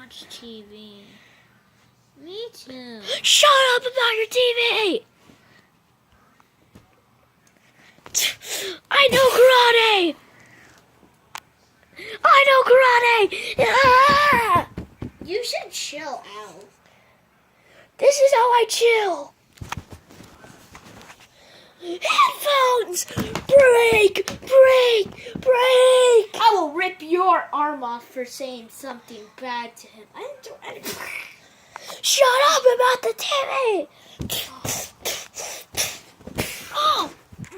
watch TV. Me too. Shut up about your TV! I know karate! I know karate! Ah! You should chill out. This is how I chill. Headphones! Break! Break! Break! I will rip your arm off for saying something bad to him. I didn't do anything. Shut up about the TV! Oh,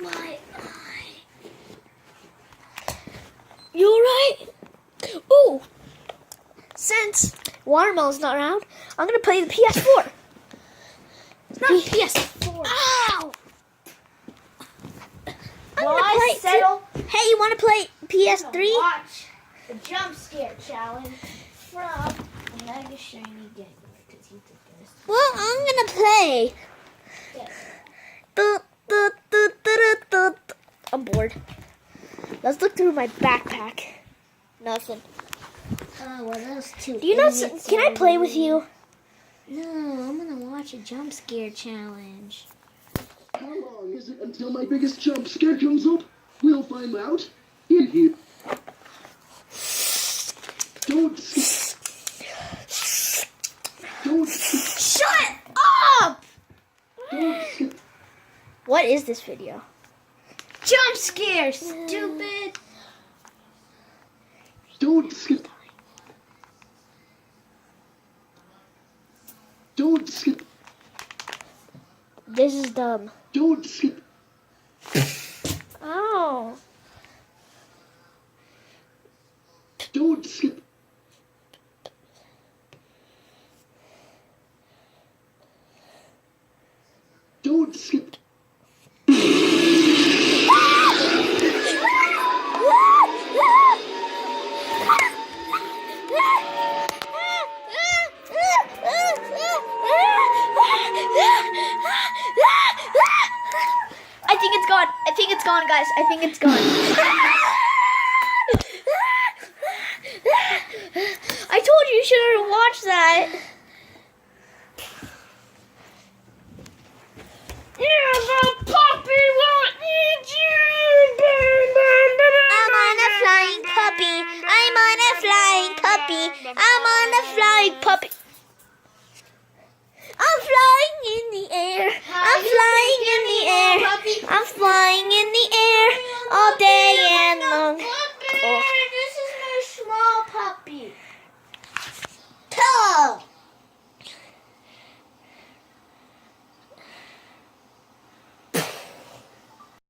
my eye. You alright? Ooh! Since Watermelon's not around, I'm gonna play the PS4. It's not PS4. Ow! Boys, settle. Hey, you wanna play PS3? Watch the jump scare challenge from Mega Shiny Game. Because he's the best. Well, I'm gonna play. Yes. I'm bored. Let's look through my backpack. Nothing. Oh, well, those two. Do you know? idiots Can I over play with there. you? No, I'm gonna watch a jump scare challenge. How long is it until my biggest jump scare comes up? We'll find out in here. Don't. Shut up! Don't. What is this video? Jump scare, stupid. Don't. Don't. This is dumb. Don't. Oh. Don't. Don't. I think it's gone. I think it's gone, guys. I think it's gone. I told you shouldn't watch that. The puppy won't eat you. I'm on a flying puppy. I'm on a flying puppy. I'm on a flying puppy. I'm flying in the air. I'm flying in the air. I'm flying in the air all day and long. Oh.